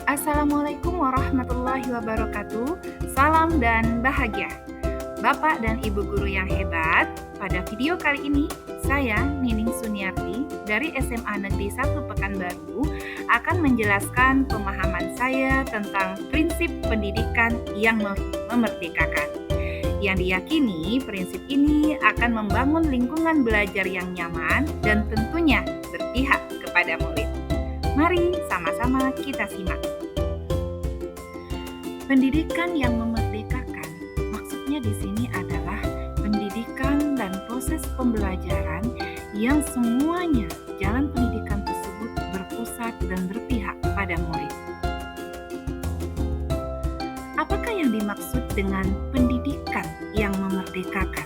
Assalamualaikum warahmatullahi wabarakatuh. Salam dan bahagia. Bapak dan Ibu guru yang hebat, pada video kali ini saya, Nining Suniarti dari SMA Negeri 1 Pekanbaru akan menjelaskan pemahaman saya tentang prinsip pendidikan yang memerdekakan. Yang diyakini prinsip ini akan membangun lingkungan belajar yang nyaman dan tentunya berpihak kepada murid. Mari sama-sama kita simak. Pendidikan yang memerdekakan, maksudnya di sini adalah pendidikan dan proses pembelajaran yang semuanya jalan pendidikan tersebut berpusat dan berpihak pada murid. Apakah yang dimaksud dengan pendidikan yang memerdekakan?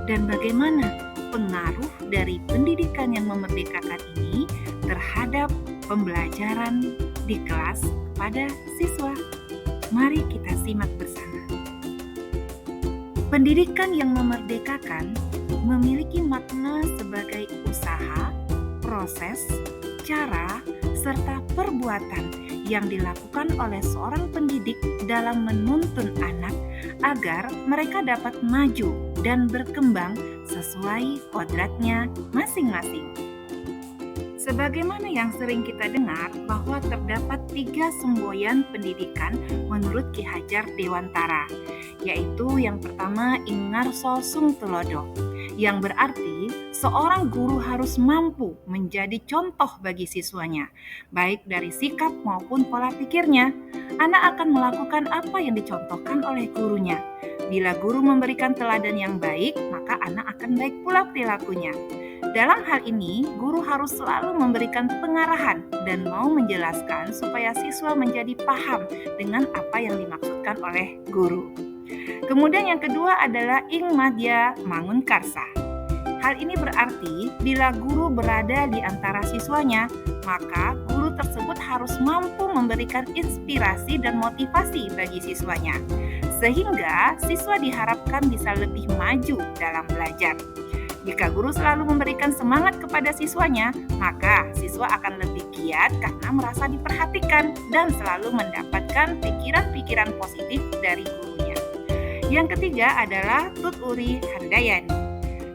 Dan bagaimana pengaruh dari pendidikan yang memerdekakan ini terhadap pembelajaran di kelas pada siswa? Mari kita simak bersama. Pendidikan yang memerdekakan memiliki makna sebagai usaha, proses, cara, serta perbuatan yang dilakukan oleh seorang pendidik dalam menuntun anak agar mereka dapat maju dan berkembang sesuai kodratnya masing-masing. Sebagaimana yang sering kita dengar bahwa terdapat 3 semboyan pendidikan menurut Ki Hajar Dewantara, yaitu yang pertama Ingarso Sung Tulodo, yang berarti seorang guru harus mampu menjadi contoh bagi siswanya, baik dari sikap maupun pola pikirnya. Anak akan melakukan apa yang dicontohkan oleh gurunya. Bila guru memberikan teladan yang baik, maka anak akan baik pula perilakunya. Dalam hal ini, guru harus selalu memberikan pengarahan dan mau menjelaskan supaya siswa menjadi paham dengan apa yang dimaksudkan oleh guru. Kemudian yang kedua adalah Ing Madya Mangun Karsa. Hal ini berarti bila guru berada di antara siswanya, maka guru tersebut harus mampu memberikan inspirasi dan motivasi bagi siswanya, sehingga siswa diharapkan bisa lebih maju dalam belajar. Jika guru selalu memberikan semangat kepada siswanya, maka siswa akan lebih giat karena merasa diperhatikan dan selalu mendapatkan pikiran-pikiran positif dari gurunya. Yang ketiga adalah Tut Uri Handayani.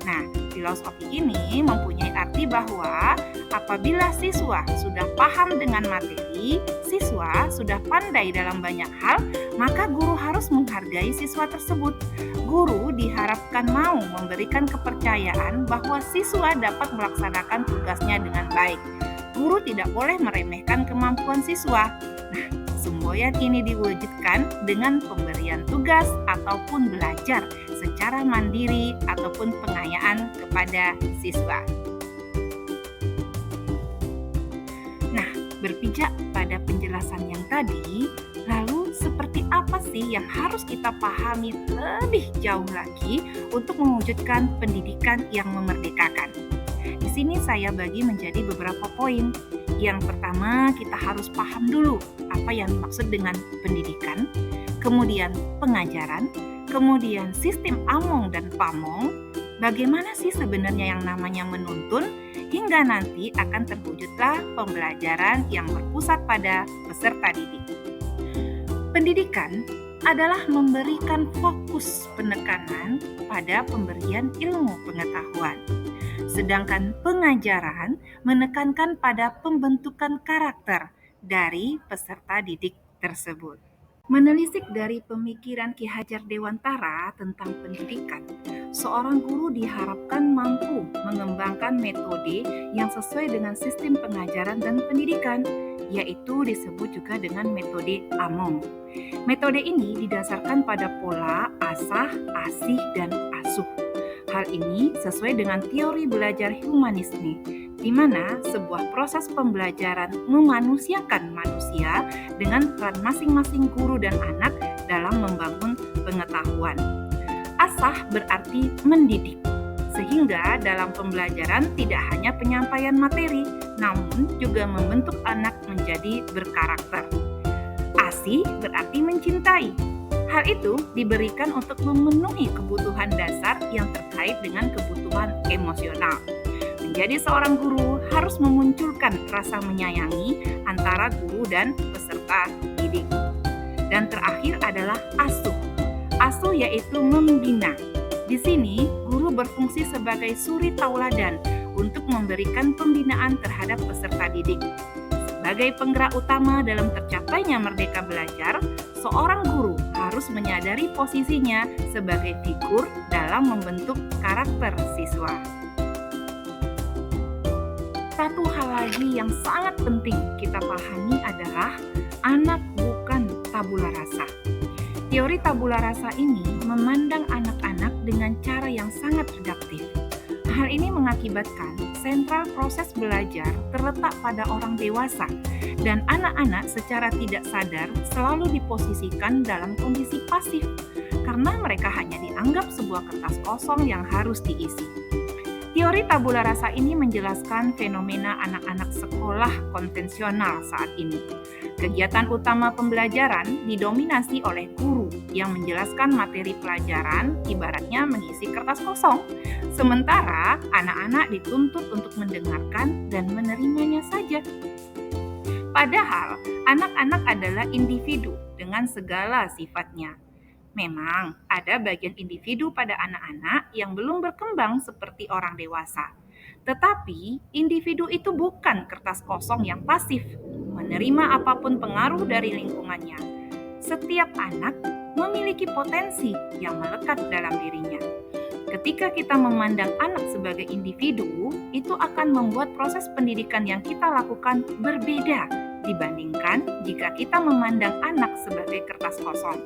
Nah, filosofi ini mempunyai arti bahwa apabila siswa sudah paham dengan materi, siswa sudah pandai dalam banyak hal, maka guru harus menghargai siswa tersebut. Guru diharapkan mau memberikan kepercayaan bahwa siswa dapat melaksanakan tugasnya dengan baik. Guru tidak boleh meremehkan kemampuan siswa. Nah, semboyan ini diwujudkan dengan pemberian tugas ataupun belajar secara mandiri ataupun pengayaan kepada siswa. Nah, berpijak pada penjelasan yang tadi, lalu seperti apa sih yang harus kita pahami lebih jauh lagi untuk mewujudkan pendidikan yang memerdekakan? Di sini saya bagi menjadi beberapa poin. Yang pertama, kita harus paham dulu apa yang dimaksud dengan pendidikan, kemudian pengajaran, kemudian sistem Among dan Pamong, bagaimana sih sebenarnya yang namanya menuntun, hingga nanti akan terwujudlah pembelajaran yang berpusat pada peserta didik. Pendidikan adalah memberikan fokus penekanan pada pemberian ilmu pengetahuan. Sedangkan pengajaran menekankan pada pembentukan karakter dari peserta didik tersebut. Menelisik dari pemikiran Ki Hajar Dewantara tentang pendidikan, seorang guru diharapkan mampu mengembangkan metode yang sesuai dengan sistem pengajaran dan pendidikan, yaitu disebut juga dengan metode Among. Metode ini didasarkan pada pola asah, asih, dan asuh. Hal ini sesuai dengan teori belajar humanisme, di mana sebuah proses pembelajaran memanusiakan manusia dengan peran masing-masing guru dan anak dalam membangun pengetahuan. Asah berarti mendidik, sehingga dalam pembelajaran tidak hanya penyampaian materi, namun juga membentuk anak menjadi berkarakter. Asih berarti mencintai. Hal itu diberikan untuk memenuhi kebutuhan dasar yang terkait dengan kebutuhan emosional. Menjadi seorang guru harus memunculkan rasa menyayangi antara guru dan peserta didik. Dan terakhir adalah asuh. Asuh yaitu membina. Di sini, guru berfungsi sebagai suri tauladan untuk memberikan pembinaan terhadap peserta didik. Sebagai penggerak utama dalam tercapainya merdeka belajar, seorang guru harus menyadari posisinya sebagai figur dalam membentuk karakter siswa. Satu hal lagi yang sangat penting kita pahami adalah anak bukan tabula rasa. Teori tabula rasa ini memandang anak-anak dengan cara yang sangat reduktif. Hal ini mengakibatkan sentral proses belajar terletak pada orang dewasa dan anak-anak secara tidak sadar selalu diposisikan dalam kondisi pasif karena mereka hanya dianggap sebuah kertas kosong yang harus diisi. Teori tabula rasa ini menjelaskan fenomena anak-anak sekolah konvensional saat ini. Kegiatan utama pembelajaran didominasi oleh guru yang menjelaskan materi pelajaran ibaratnya mengisi kertas kosong. Sementara anak-anak dituntut untuk mendengarkan dan menerimanya saja. Padahal anak-anak adalah individu dengan segala sifatnya. Memang ada bagian individu pada anak-anak yang belum berkembang seperti orang dewasa. Tetapi individu itu bukan kertas kosong yang pasif, menerima apapun pengaruh dari lingkungannya. Setiap anak memiliki potensi yang melekat dalam dirinya. Ketika kita memandang anak sebagai individu, itu akan membuat proses pendidikan yang kita lakukan berbeda dibandingkan jika kita memandang anak sebagai kertas kosong.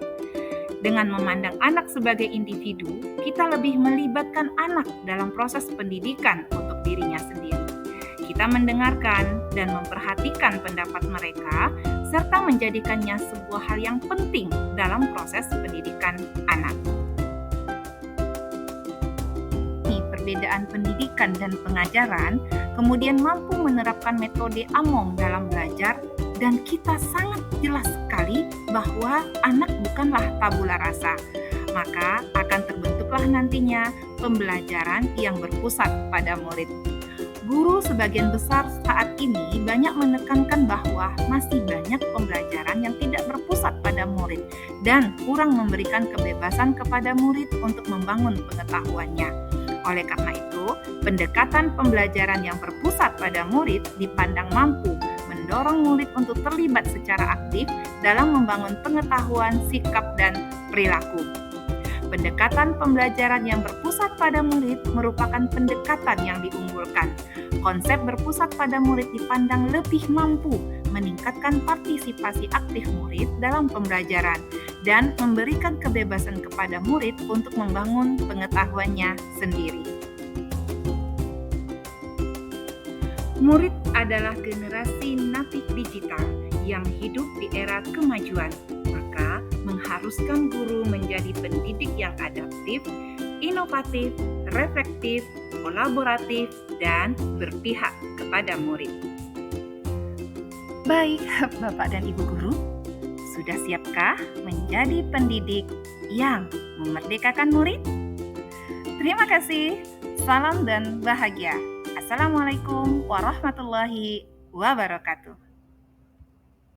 Dengan memandang anak sebagai individu, kita lebih melibatkan anak dalam proses pendidikan untuk dirinya sendiri. Kita mendengarkan dan memperhatikan pendapat mereka, serta menjadikannya sebuah hal yang penting dalam proses pendidikan anak. Perbedaan pendidikan dan pengajaran, kemudian mampu menerapkan metode AMOM dalam belajar, dan kita sangat jelas sekali bahwa anak bukanlah tabula rasa. Maka akan terbentuklah nantinya pembelajaran yang berpusat pada murid. Guru sebagian besar saat ini banyak menekankan bahwa masih banyak pembelajaran yang tidak berpusat pada murid dan kurang memberikan kebebasan kepada murid untuk membangun pengetahuannya. Oleh karena itu, pendekatan pembelajaran yang berpusat pada murid dipandang mampu mendorong murid untuk terlibat secara aktif dalam membangun pengetahuan, sikap, dan perilaku. Pendekatan pembelajaran yang berpusat pada murid merupakan pendekatan yang diunggulkan. Konsep berpusat pada murid dipandang lebih mampu meningkatkan partisipasi aktif murid dalam pembelajaran dan memberikan kebebasan kepada murid untuk membangun pengetahuannya sendiri. Murid adalah generasi natif digital yang hidup di era kemajuan, maka mengharuskan guru menjadi pendidik yang adaptif, inovatif, reflektif, kolaboratif, dan berpihak kepada murid. Baik, Bapak dan Ibu guru, sudah siapkah menjadi pendidik yang memerdekakan murid? Terima kasih, salam dan bahagia. Assalamualaikum warahmatullahi wabarakatuh.